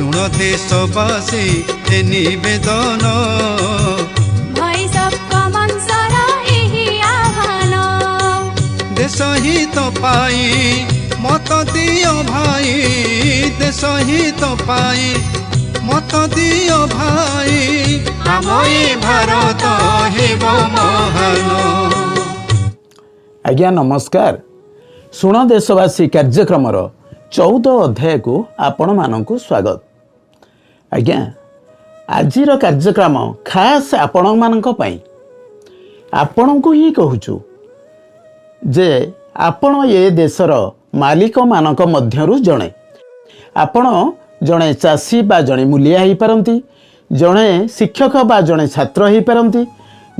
शुण देशवासी ए निवेदन देश हित पाई मत दियो भाई देश हित पाई मत दियो भाई आम भारत हेब महान। आज्ञा नमस्कार। शुण देशवासी कार्यक्रम 14 अध्याय को आपण मानक स्वागत। आज्ञा आजिर कार्यक्रम खास आपण मानक पई आपण को ही कहूचु जे आपण ये देशर मालिक मानक मध्यरु जणे आपण जणे चाषी बा जणे मूलिया ही पारंती जणे शिक्षक बा जणे छात्र ही पारंती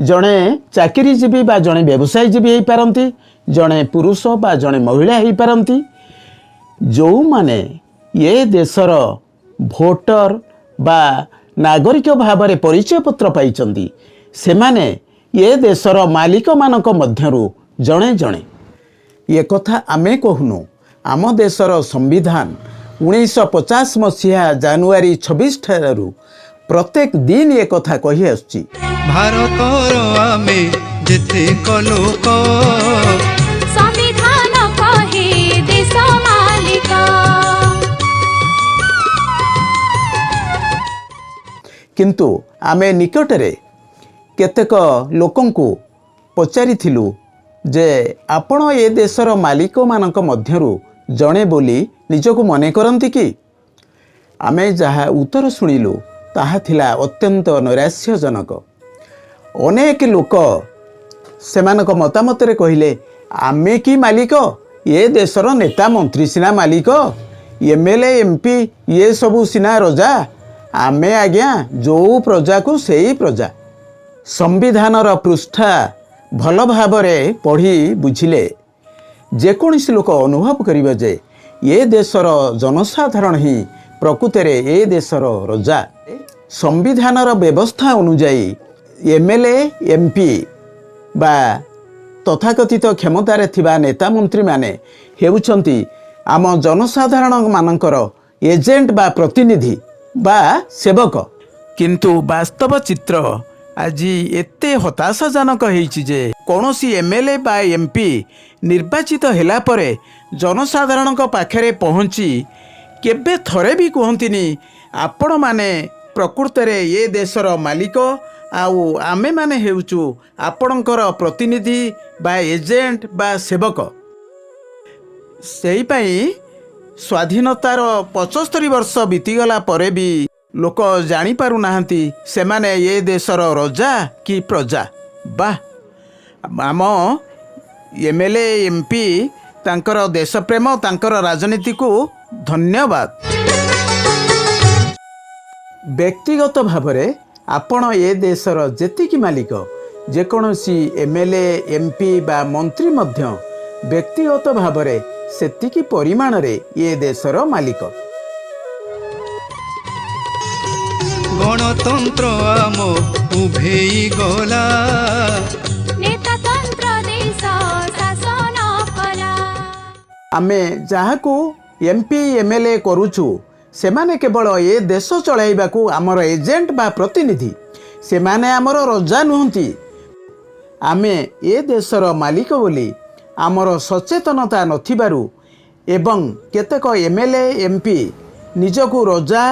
जणे चाकरीजीवी बा जणे व्यवसायजीवी ही पारंती जणे पुरुष बा जणे महिला ही पारंती जो माने ये देशर भोटर बा नागरिक भाव में परिचय पत्र पाइचंदी से माने ये देशर मालिक मानक मध्यरु जणे जणे ये कथा आमे कहूनु आम देशर संविधान 1950 मसीहा जानुआरी 26 ठारू प्रत्येक दिन ये कथा कही आसुची भारतर आमे जेतेक लोक संविधान कहे देश मालिक। किंतु आमे निकटरे केतेक लोकंकु पचारिथिलु जे आपण ए देशर मालिक मानक मध्यरु जणे बोली निजको मने करंती कि आमे जहा उत्तर सुनिलु ताहा थिला अत्यंत नैराश्यजनक। अनेक लोक सेमानक मतामत रे कहिले आमे कि मालिक ये देशर नेता मंत्री सिना मालिक एमएलए एमपी ये सबु सिना रजा आमे आज्ञा जो प्रजा को सेई प्रजा। संविधानर पृष्ठा भल भाव पढ़ी बुझिले जेकोसी लोक अनुभव करिबे जे ये देशर जनसाधारण ही प्रकृत में ये देशर रजा। संविधानर व्यवस्था अनुजाई एमएलए एमपी बा तथाकथित क्षमतार थिबा नेता मंत्री माने हेउछंती आम जनसाधारण मानकर एजेंट बा प्रतिनिधि बा सेवक। किंतु वास्तव चित्र आज एते हताशाजनक होईछि जे कौनसी एमएलए बा एमपी निर्वाचित होला परे जनसाधारण पाखरे पहुँची केबे थरे भी कहंतिनी आपण माने प्रकृत रे ये देशर मालिक आउ आमे माने हेउचु आपणकर प्रतिनिधि बा एजेंट बा सेवक। सेही पई स्वाधीनतार 75 वर्ष बीतीगला परे भी लोक जानी पारु नाहंती से माने ये देशर रजा कि प्रजा। वाह आम एमएलए एमपी तांकर देश प्रेम तांकर राजनीति को धन्यवाद। व्यक्तिगत भाव में आपण ये देशर जेतिकी मालिक जेकोसी एमएलए एमपी बा मंत्री मध्य व्यक्तिगत भाव में सेतिकी परिमाण रे ये देशर मालिक। गणतंत्र आम उभेई गला नेतातंत्र देश शासन कला। आमे जाहाकू एमपी एमएलए करूछु से माने केवल ये देश चलाइबाकू आमर एजेंट बा प्रतिनिधि से माने आमर रजा नुहंती। आमे ये देशर मालिक बोली आमर सचेतनता नथिबारु एवं केतेक एमएलए एमपी निजकू रजा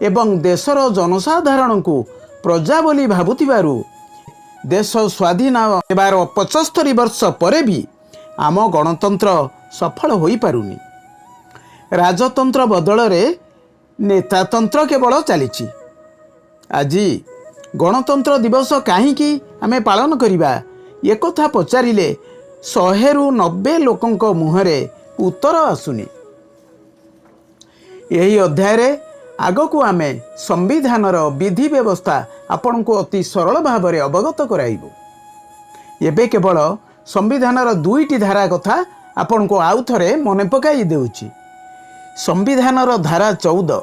एवं देशर जनसाधारण को प्रजा बोली भाबुथिबारु देश स्वाधीन हेबार 75 वर्ष परे भी आम गणतंत्र सफल होई पारुनी। राजतंत्र बदल रे नेतातंत्र केवल चलीछि। आज गणतंत्र दिवस काहींकी आमे पालन करिबा एक कथा पचारिले 100 रु 90 लोकंक मुहरे उत्तर आसुनी। यही अध्याय रे आगकू आमे संविधानर विधि व्यवस्था आपण को अति सरल भाव में अवगत कराइबु। एबे केवल संविधानर 2टी धारा कथा आपण को आउ थरे मने पकाई देउछि। संविधानर धारा 14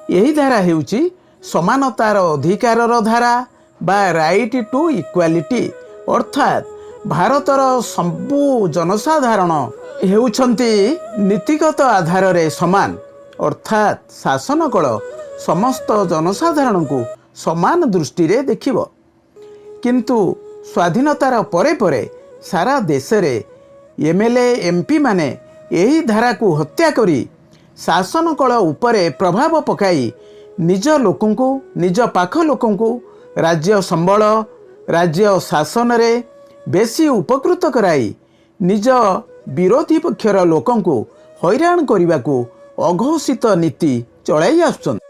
यही धारा हेउछि समानतार अधिकारर धारा बा राइट टू इक्वालिटी अर्थात भारतर सबु जनसाधारण हेउछंती नीतिगत आधार रे समान ଅର୍ଥାତ୍ ଶାସନ କଳ ସମସ୍ତ ଜନସାଧାରଣଙ୍କୁ ସମାନ ଦୃଷ୍ଟିରେ ଦେଖିବ। କିନ୍ତୁ ସ୍ୱାଧୀନତାର ପରେ ପରେ ସାରା ଦେଶରେ MLA MP ମାନେ ଏହି ଧାରାକୁ ହତ୍ୟା କରି ଶାସନ କଳ ଉପରେ ପ୍ରଭାବ ପକାଇ ନିଜ ଲୋକଙ୍କୁ, ନିଜ ପାଖ ଲୋକଙ୍କୁ ରାଜ୍ୟ ସମ୍ବଳ, ରାଜ୍ୟ ଶାସନରେ ବେଶୀ ଉପକୃତ କରାଇ ନିଜ ବିରୋଧୀ ପକ୍ଷର ଲୋକଙ୍କୁ ହଇରାଣ କରିବାକୁ ଅଘୋଷିତ ନୀତି ଚଳାଇ ଆସୁଛନ୍ତି।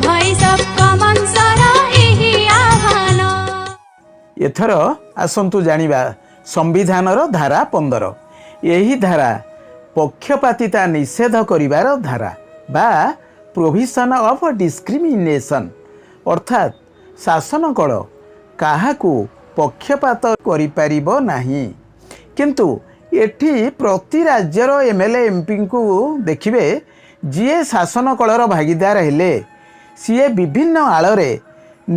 ଭଏସ୍ ଅଫ୍ କମନ୍ସର ଏହି ଆହ୍ୱାନ। ଏଥର ଆସନ୍ତୁ ଜାଣିବା ସମ୍ବିଧାନର ଧାରା 15। ଏହି ଧାରା ପକ୍ଷପାତିତା ନିଷେଧ କରିବାର ଧାରା ବା ପ୍ରୋଭିଜନ ଅଫ୍ ଡିସ୍କ୍ରିମିନେସନ୍, ଅର୍ଥାତ୍ ଶାସନ କଳ କାହାକୁ ପକ୍ଷପାତ କରିପାରିବ ନାହିଁ। କିନ୍ତୁ ଏଠି ପ୍ରତି ରାଜ୍ୟର MLA MPଙ୍କୁ ଦେଖିବେ, ଯିଏ ଶାସନ କଳର ଭାଗିଦାର ହେଲେ ସିଏ ବିଭିନ୍ନ ଆଳରେ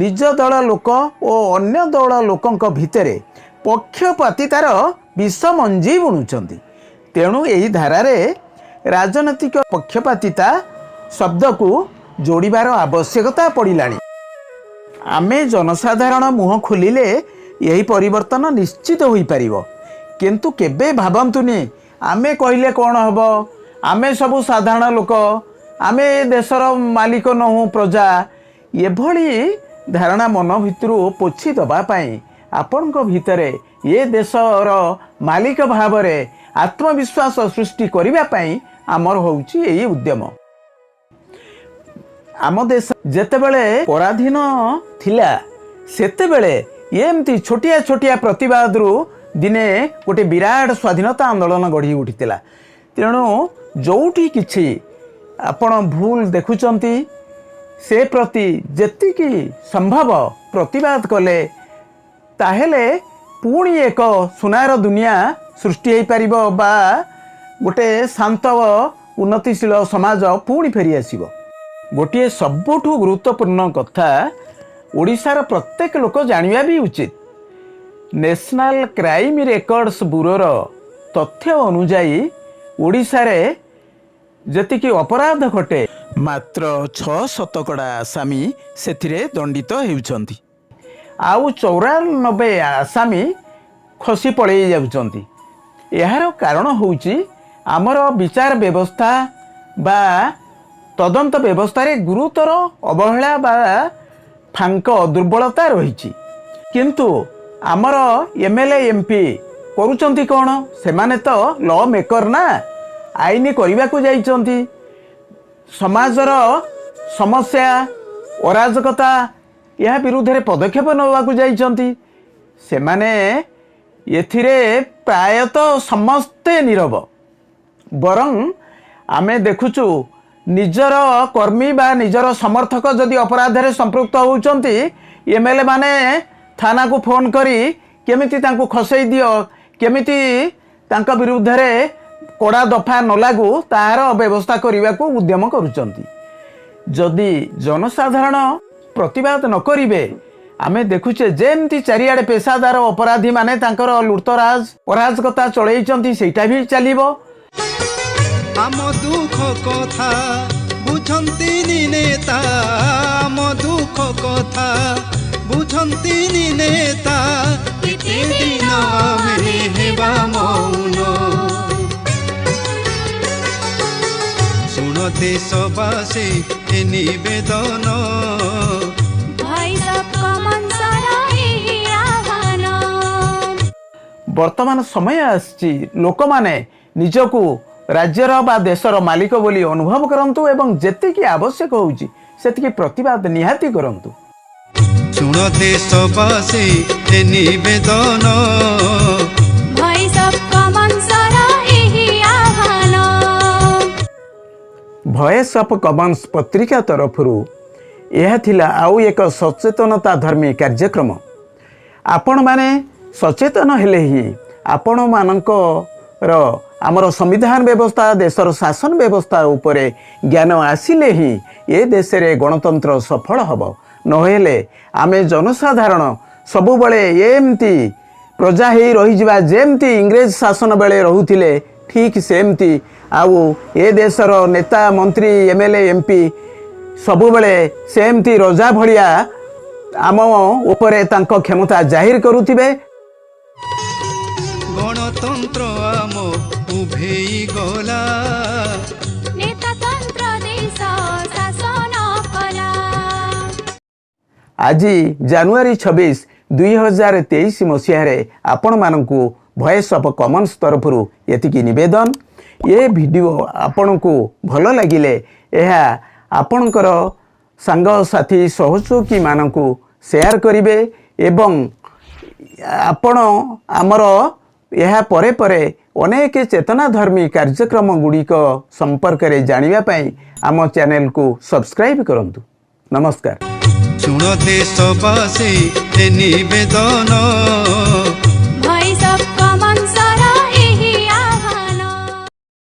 ନିଜ ଦଳ ଲୋକ ଓ ଅନ୍ୟ ଦଳ ଲୋକଙ୍କ ଭିତରେ ପକ୍ଷପାତିତାର ବିଷ ମଞ୍ଜି ବୁଣୁଛନ୍ତି। ତେଣୁ ଏହି ଧାରାରେ ରାଜନୈତିକ ପକ୍ଷପାତିତା ଶବ୍ଦକୁ ଯୋଡ଼ିବାର ଆବଶ୍ୟକତା ପଡ଼ିଲାଣି। ଆମେ ଜନସାଧାରଣ ମୁହଁ ଖୋଲିଲେ ଏହି ପରିବର୍ତ୍ତନ ନିଶ୍ଚିତ ହୋଇପାରିବ। କିନ୍ତୁ କେବେ ଭାବନ୍ତୁନି ଆମେ କହିଲେ କ'ଣ ହେବ, ଆମେ ସବୁ ସାଧାରଣ ଲୋକ, ଆମେ ଏ ଦେଶର ମାଲିକ ନୋହୁଁ, ପ୍ରଜା। ଏଭଳି ଧାରଣା ମନ ଭିତରୁ ପୋଛି ଦେବା ପାଇଁ ଆପଣଙ୍କ ଭିତରେ ଏ ଦେଶର ମାଲିକ ଭାବରେ ଆତ୍ମବିଶ୍ୱାସ ସୃଷ୍ଟି କରିବା ପାଇଁ ଆମର ହେଉଛି ଏହି ଉଦ୍ୟମ। ଆମ ଦେଶ ଯେତେବେଳେ ପରାଧୀନ ଥିଲା ସେତେବେଳେ ଏମିତି ଛୋଟିଆ ଛୋଟିଆ ପ୍ରତିବାଦରୁ ଦିନେ ଗୋଟେ ବିରାଟ ସ୍ୱାଧୀନତା ଆନ୍ଦୋଳନ ଗଢ଼ି ଉଠିଥିଲା। ତେଣୁ ଯେଉଁଠି କିଛି ଆପଣ ଭୁଲ ଦେଖୁଛନ୍ତି ସେ ପ୍ରତି ଯେତିକି ସମ୍ଭବ ପ୍ରତିବାଦ କଲେ ତାହେଲେ ପୁଣି ଏକ ସୁନାର ଦୁନିଆ ସୃଷ୍ଟି ହୋଇପାରିବ ବା ଗୋଟେ ଶାନ୍ତ ଉନ୍ନତିଶୀଳ ସମାଜ ପୁଣି ଫେରିଆସିବ। ଗୋଟିଏ ସବୁଠୁ ଗୁରୁତ୍ୱପୂର୍ଣ୍ଣ କଥା ଓଡ଼ିଶାର ପ୍ରତ୍ୟେକ ଲୋକ ଜାଣିବା ବି ଉଚିତ। ନ୍ୟାସନାଲ୍ କ୍ରାଇମ୍ ରେକର୍ଡସ୍ ବ୍ୟୁରୋର ତଥ୍ୟ ଅନୁଯାୟୀ ଓଡ଼ିଶାରେ ଯେତିକି ଅପରାଧ ଘଟେ ମାତ୍ର 6% ଆସାମୀ ସେଥିରେ ଦଣ୍ଡିତ ହେଉଛନ୍ତି, ଆଉ 94 ଆସାମୀ ଖସି ପଳାଇ ଯାଉଛନ୍ତି। ଏହାର କାରଣ ହେଉଛି ଆମର ବିଚାର ବ୍ୟବସ୍ଥା ବା ତଦନ୍ତ ବ୍ୟବସ୍ଥାରେ ଗୁରୁତର ଅବହେଳା ବା ଫାଙ୍କ ଦୁର୍ବଳତା ରହିଛି। କିନ୍ତୁ ଆମର MLA MP କରୁଛନ୍ତି କ'ଣ? ସେମାନେ ତ ଲ ମେକର ନା, ଆଇନ କରିବାକୁ ଯାଇଛନ୍ତି। ସମାଜର ସମସ୍ୟା, ଅରାଜକତା ଏହା ବିରୁଦ୍ଧରେ ପଦକ୍ଷେପ ନେବାକୁ ଯାଇଛନ୍ତି। ସେମାନେ ଏଥିରେ ପ୍ରାୟତଃ ସମସ୍ତେ ନୀରବ। ବରଂ ଆମେ ଦେଖୁଛୁ ନିଜର କର୍ମୀ ବା ନିଜର ସମର୍ଥକ ଯଦି ଅପରାଧରେ ସମ୍ପୃକ୍ତ ହେଉଛନ୍ତି, MLA ମାନେ ଥାନାକୁ ଫୋନ୍ କରି କେମିତି ତାଙ୍କୁ ଖସେଇ ଦିଅ, କେମିତି ତାଙ୍କ ବିରୁଦ୍ଧରେ କଡ଼ା ଦଫା ନ ଲାଗୁ ତାହାର ବ୍ୟବସ୍ଥା କରିବାକୁ ଉଦ୍ୟମ କରୁଛନ୍ତି। ଯଦି ଜନସାଧାରଣ ପ୍ରତିବାଦ ନ କରିବେ, ଆମେ ଦେଖୁଛେ ଯେମିତି ଚାରିଆଡ଼େ ପେଶାଦାର ଅପରାଧୀମାନେ ତାଙ୍କର ଲୁଟତରାଜ ଅରାଜକତା ଚଳେଇଛନ୍ତି, ସେଇଟା ବି ଚାଲିବ। ଆମ ଦୁଃଖ କଥା ବୁଝନ୍ତିନି ନେତା, ଆମ ଦୁଃଖ କଥା ବୁଝନ୍ତିନି ନେତା, କେତେ ଦିନ ଆମେ ହେବା ମୌନ। ଶୁଣ ଦେଶବାସୀ ଏ ନିବେଦନ, ଭଏସ୍ ଅଫ୍ କମନ୍ସର ଏହି ଆହ୍ୱାନ। ବର୍ତ୍ତମାନ ସମୟ ଆସିଛି ଲୋକମାନେ ନିଜକୁ ରାଜ୍ୟର ବା ଦେଶର ମାଲିକ ବୋଲି ଅନୁଭବ କରନ୍ତୁ ଏବଂ ଯେତିକି ଆବଶ୍ୟକ ହେଉଛି ସେତିକି ପ୍ରତିବାଦ ନିହାତି କରନ୍ତୁ। ଶୁଣ ଦେଶବାସୀ ଏ ନିବେଦନ, ଭଏସ୍ ଅଫ୍ କମନ୍ସର ଏହି ଆହ୍ୱାନ। ଭଏସ୍ ଅଫ୍ କମନ୍ସ ପତ୍ରିକା ତରଫରୁ ଏହା ଥିଲା ଆଉ ଏକ ସଚେତନତା ଧର୍ମୀ କାର୍ଯ୍ୟକ୍ରମ। ଆପଣମାନେ ସଚେତନ ହେଲେ ହିଁ ଆପଣମାନଙ୍କର ଆମର ସମ୍ବିଧାନ ବ୍ୟବସ୍ଥା, ଦେଶର ଶାସନ ବ୍ୟବସ୍ଥା ଉପରେ ଜ୍ଞାନ ଆସିଲେ ହିଁ ଏ ଦେଶରେ ଗଣତନ୍ତ୍ର ସଫଳ ହେବ। ନହେଲେ ଆମେ ଜନସାଧାରଣ ସବୁବେଳେ ଏମିତି ପ୍ରଜା ହେଇ ରହିଯିବା, ଯେମିତି ଇଂରେଜ ଶାସନ ବେଳେ ରହୁଥିଲେ, ଠିକ୍ ସେମିତି आउ ए देशर नेता मंत्री एमएलए एमपी सबुबले सेमती रजा भलिया आम उपरे तांको क्षमता जाहिर करुथिबे। गणतंत्र आम उभेई गला नेतातंत्र देश शासन कला। आज जानुआरी 26 2023 मसीह आपण मानकु वॉइस ऑफ कॉमन्स तरफरु एतिकी निवेदन। ये वीडियो आपण को भल लगिले यह आपणकर सांग साथी सहयोगी मानकु शेयर करिवे एवं आपण आमर यह परे परे अनेक चेतनाधर्मी कार्यक्रम गुड़िक संपर्क में जानिबा पई आम चैनल को सब्सक्राइब करंतु। नमस्कार। शुण देशवासी ए निवेदन